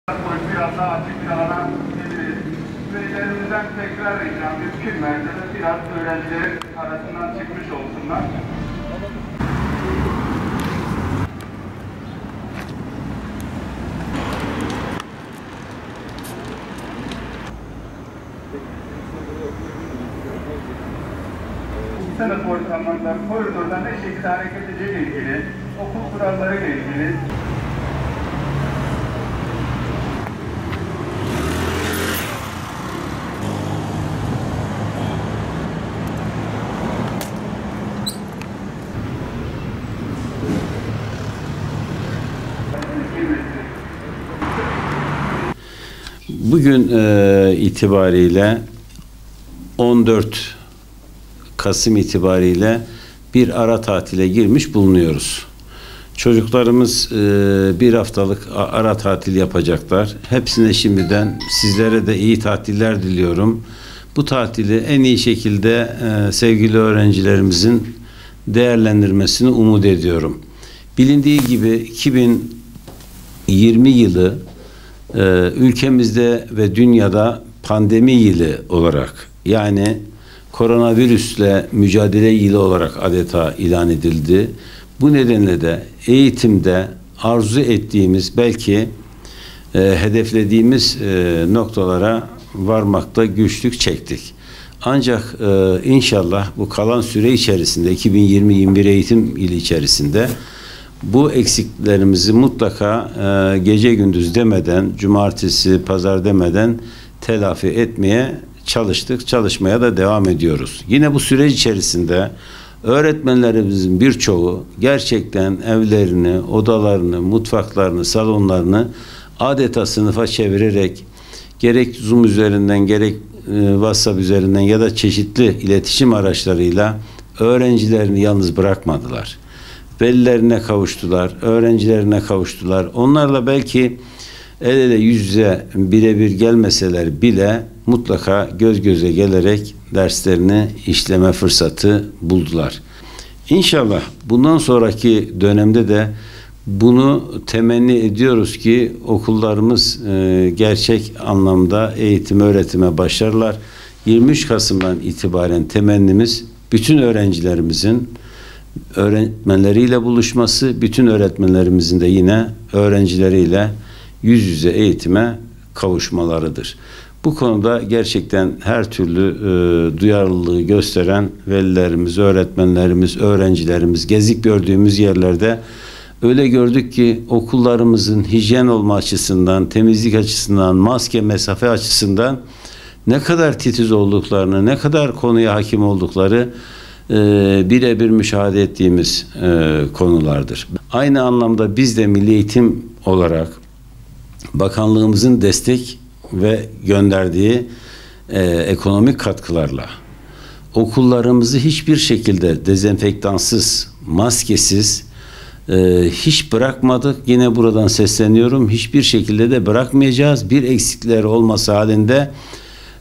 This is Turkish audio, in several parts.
Biraz daha açık bir alana gidebiliriz. Velilerimizden tekrar ricam mümkün mertebe biraz öğrencilerin arasından çıkmış olsunlar. Sınıf ortamında, koridorda ne şekilde hareket edeceğiyle ilgili, okul kurallarıyla ilgili bugün itibariyle 14 Kasım itibariyle bir ara tatile girmiş bulunuyoruz. Çocuklarımız bir haftalık ara tatil yapacaklar. Hepsine şimdiden sizlere de iyi tatiller diliyorum. Bu tatili en iyi şekilde sevgili öğrencilerimizin değerlendirmesini umut ediyorum. Bilindiği gibi 2020 yılı ülkemizde ve dünyada pandemi yılı olarak, yani koronavirüsle mücadele yılı olarak adeta ilan edildi. Bu nedenle de eğitimde arzu ettiğimiz, belki hedeflediğimiz noktalara varmakta güçlük çektik. Ancak inşallah bu kalan süre içerisinde, 2020-21 eğitim yılı içerisinde bu eksiklerimizi mutlaka gece gündüz demeden, cumartesi, pazar demeden telafi etmeye çalıştık. Çalışmaya da devam ediyoruz. Yine bu süreç içerisinde öğretmenlerimizin birçoğu gerçekten evlerini, odalarını, mutfaklarını, salonlarını adeta sınıfa çevirerek gerek Zoom üzerinden, gerek WhatsApp üzerinden ya da çeşitli iletişim araçlarıyla öğrencilerini yalnız bırakmadılar. Velilerine kavuştular, öğrencilerine kavuştular. Onlarla belki el ele yüz yüze birebir gelmeseler bile mutlaka göz göze gelerek derslerini işleme fırsatı buldular. İnşallah bundan sonraki dönemde de bunu temenni ediyoruz ki okullarımız gerçek anlamda eğitim öğretime başlarlar. 23 Kasım'dan itibaren temennimiz bütün öğrencilerimizin öğretmenleriyle buluşması, bütün öğretmenlerimizin de yine öğrencileriyle yüz yüze eğitime kavuşmalarıdır. Bu konuda gerçekten her türlü duyarlılığı gösteren velilerimiz, öğretmenlerimiz, öğrencilerimiz, gezip gördüğümüz yerlerde öyle gördük ki okullarımızın hijyen olma açısından, temizlik açısından, maske, mesafe açısından ne kadar titiz olduklarını, ne kadar konuya hakim oldukları birebir müşahede ettiğimiz konulardır. Aynı anlamda biz de Milli Eğitim olarak bakanlığımızın destek ve gönderdiği ekonomik katkılarla okullarımızı hiçbir şekilde dezenfektansız, maskesiz hiç bırakmadık. Yine buradan sesleniyorum. Hiçbir şekilde de bırakmayacağız. Bir eksikler olması halinde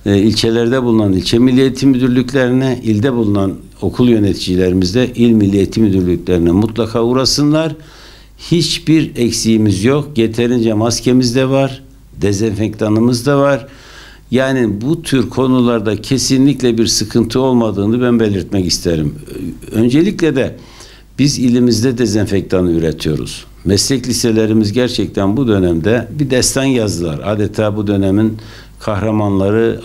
ilçelerde bulunan ilçe milli eğitim müdürlüklerine, ilde bulunan okul yöneticilerimiz de il milli eğitim müdürlüklerine mutlaka uğrasınlar. Hiçbir eksiğimiz yok. Yeterince maskemiz de var. Dezenfektanımız da var. Yani bu tür konularda kesinlikle bir sıkıntı olmadığını ben belirtmek isterim. Öncelikle de biz ilimizde dezenfektanı üretiyoruz. Meslek liselerimiz gerçekten bu dönemde bir destan yazdılar. Adeta bu dönemin kahramanları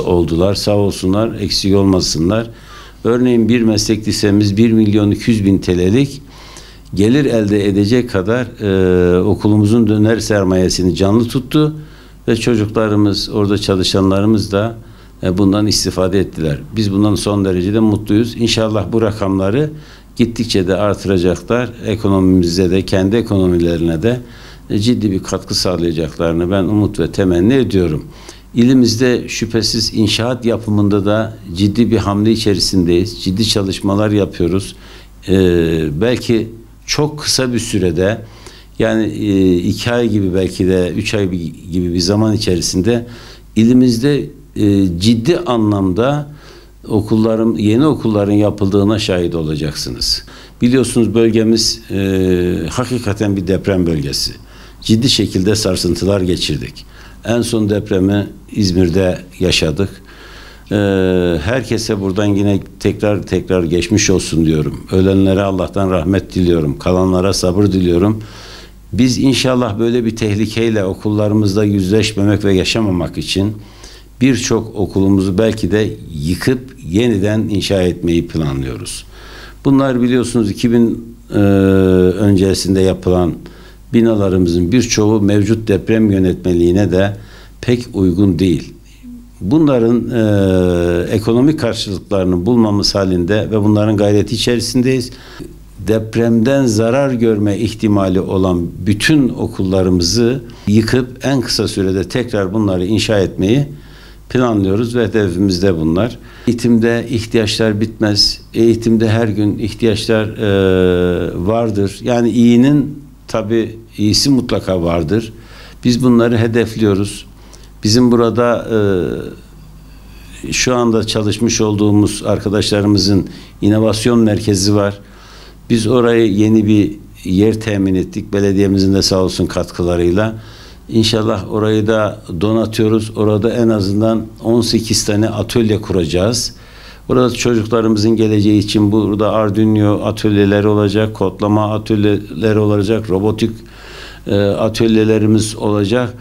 oldular. Sağ olsunlar, eksik olmasınlar. Örneğin bir meslek lisemiz 1.200.000 TL'lik gelir elde edecek kadar okulumuzun döner sermayesini canlı tuttu ve çocuklarımız, orada çalışanlarımız da bundan istifade ettiler. Biz bundan son derece de mutluyuz. İnşallah bu rakamları gittikçe de artıracaklar. Ekonomimize de, kendi ekonomilerine de ciddi bir katkı sağlayacaklarını ben umut ve temenni ediyorum. İlimizde şüphesiz inşaat yapımında da ciddi bir hamle içerisindeyiz. Ciddi çalışmalar yapıyoruz. Belki çok kısa bir sürede, yani 2 ay gibi, belki de 3 ay gibi bir zaman içerisinde ilimizde ciddi anlamda yeni okulların yapıldığına şahit olacaksınız. Biliyorsunuz bölgemiz hakikaten bir deprem bölgesi. ciddi şekilde sarsıntılar geçirdik. En son depremi İzmir'de yaşadık. Herkese buradan yine tekrar geçmiş olsun diyorum. Ölenlere Allah'tan rahmet diliyorum. Kalanlara sabır diliyorum. Biz inşallah böyle bir tehlikeyle okullarımızda yüzleşmemek ve yaşamamak için birçok okulumuzu belki de yıkıp yeniden inşa etmeyi planlıyoruz. Bunlar biliyorsunuz 2000 öncesinde yapılan binalarımızın birçoğu mevcut deprem yönetmeliğine de pek uygun değil. Bunların ekonomik karşılıklarını bulmamız halinde ve bunların gayreti içerisindeyiz. Depremden zarar görme ihtimali olan bütün okullarımızı yıkıp en kısa sürede tekrar bunları inşa etmeyi planlıyoruz ve hedefimiz de bunlar. Eğitimde ihtiyaçlar bitmez. Eğitimde her gün ihtiyaçlar vardır. Yani tabii iyisi mutlaka vardır. Biz bunları hedefliyoruz. Bizim burada şu anda çalışmış olduğumuz arkadaşlarımızın inovasyon merkezi var. Biz orayı yeni bir yer temin ettik. Belediyemizin de sağ olsun katkılarıyla. İnşallah orayı da donatıyoruz. Orada en azından 18 tane atölye kuracağız. Orada çocuklarımızın geleceği için burada Arduino atölyeleri olacak, kodlama atölyeleri olacak, robotik atölyelerimiz olacak.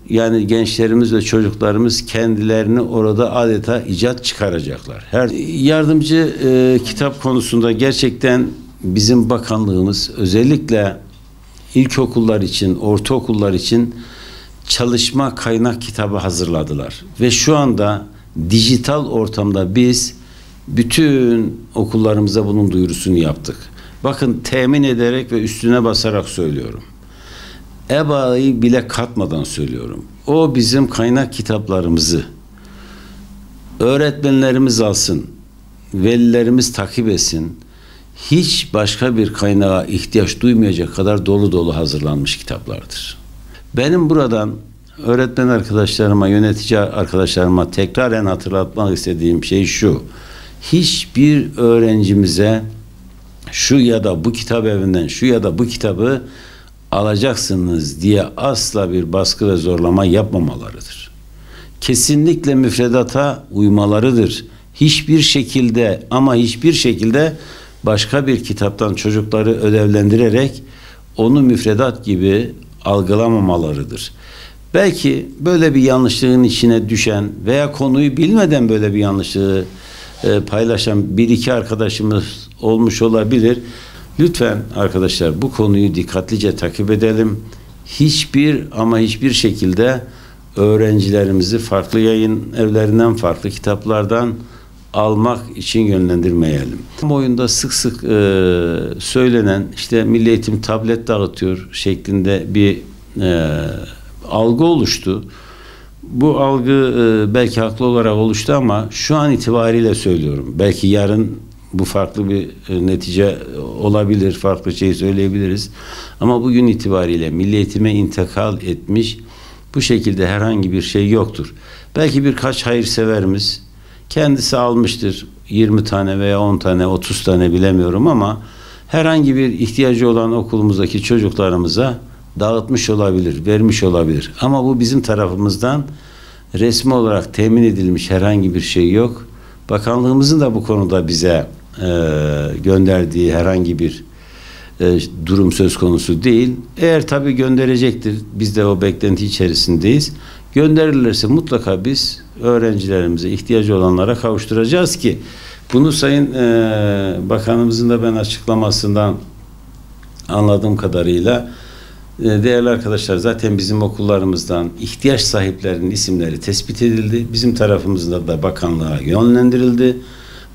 Yani gençlerimiz ve çocuklarımız kendilerini orada adeta icat çıkaracaklar. Her yardımcı kitap konusunda gerçekten bizim bakanlığımız özellikle ilkokullar için, ortaokullar için çalışma kaynak kitabı hazırladılar. Ve şu anda dijital ortamda biz bütün okullarımıza bunun duyurusunu yaptık. Bakın temin ederek ve üstüne basarak söylüyorum. EBA'yı bile katmadan söylüyorum. O bizim kaynak kitaplarımızı öğretmenlerimiz alsın, velilerimiz takip etsin. Hiç başka bir kaynağa ihtiyaç duymayacak kadar dolu dolu hazırlanmış kitaplardır. Benim buradan öğretmen arkadaşlarıma, yönetici arkadaşlarıma tekraren hatırlatmak istediğim şey şu. Hiçbir öğrencimize şu ya da bu kitap evinden şu ya da bu kitabı alacaksınız diye asla bir baskı ve zorlama yapmamalarıdır. Kesinlikle müfredata uymalarıdır. Hiçbir şekilde başka bir kitaptan çocukları ödevlendirerek onu müfredat gibi algılamamalarıdır. Belki böyle bir yanlışlığın içine düşen veya konuyu bilmeden böyle bir yanlışlığı paylaşan bir iki arkadaşımız olmuş olabilir. Lütfen arkadaşlar bu konuyu dikkatlice takip edelim. Hiçbir şekilde öğrencilerimizi farklı yayın evlerinden, farklı kitaplardan almak için yönlendirmeyelim. Kamuoyunda sık sık söylenen işte Milli Eğitim tablet dağıtıyor şeklinde bir algı oluştu. Bu algı belki haklı olarak oluştu ama şu an itibariyle söylüyorum. Belki yarın bu farklı bir netice olabilir, farklı şey söyleyebiliriz. Ama bugün itibariyle milli eğitime intikal etmiş bu şekilde herhangi bir şey yoktur. Belki birkaç hayırseverimiz kendisi almıştır 20 tane veya 10 tane, 30 tane bilemiyorum ama herhangi bir ihtiyacı olan okulumuzdaki çocuklarımıza dağıtmış olabilir, vermiş olabilir. Ama bu bizim tarafımızdan resmi olarak temin edilmiş herhangi bir şey yok. Bakanlığımızın da bu konuda bize gönderdiği herhangi bir durum söz konusu değil. Eğer tabii gönderecektir, biz de o beklenti içerisindeyiz. Gönderirlerse mutlaka biz öğrencilerimize, ihtiyacı olanlara kavuşturacağız ki bunu Sayın Bakanımızın da ben açıklamasından anladığım kadarıyla değerli arkadaşlar zaten bizim okullarımızdan ihtiyaç sahiplerinin isimleri tespit edildi. Bizim tarafımızda da bakanlığa yönlendirildi.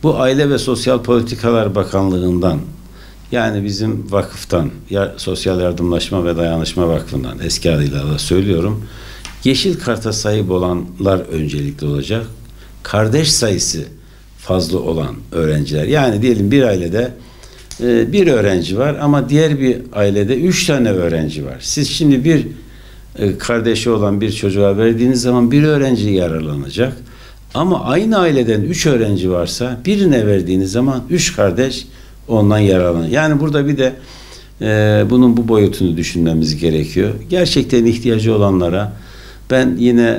Bu Aile ve Sosyal Politikalar Bakanlığı'ndan yani bizim vakıftan, Sosyal Yardımlaşma ve Dayanışma Vakfı'ndan eski adıyla da söylüyorum. Yeşil karta sahip olanlar öncelikli olacak. Kardeş sayısı fazla olan öğrenciler. Yani diyelim bir ailede bir öğrenci var ama diğer bir ailede 3 tane öğrenci var. Siz şimdi bir kardeşi olan bir çocuğa verdiğiniz zaman bir öğrenci yararlanacak. Ama aynı aileden 3 öğrenci varsa birine verdiğiniz zaman 3 kardeş ondan yararlanacak. Yani burada bir de Bunun bu boyutunu düşünmemiz gerekiyor. Gerçekten ihtiyacı olanlara ben yine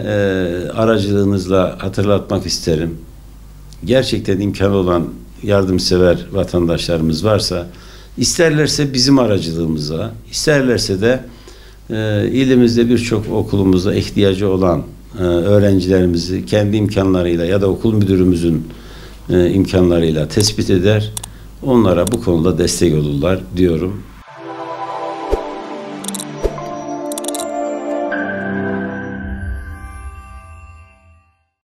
aracılığınızla hatırlatmak isterim. Gerçekten imkanı olan yardımsever vatandaşlarımız varsa, isterlerse bizim aracılığımıza, isterlerse de ilimizde birçok okulumuzda ihtiyacı olan öğrencilerimizi kendi imkanlarıyla ya da okul müdürümüzün imkanlarıyla tespit eder, onlara bu konuda destek olurlar diyorum.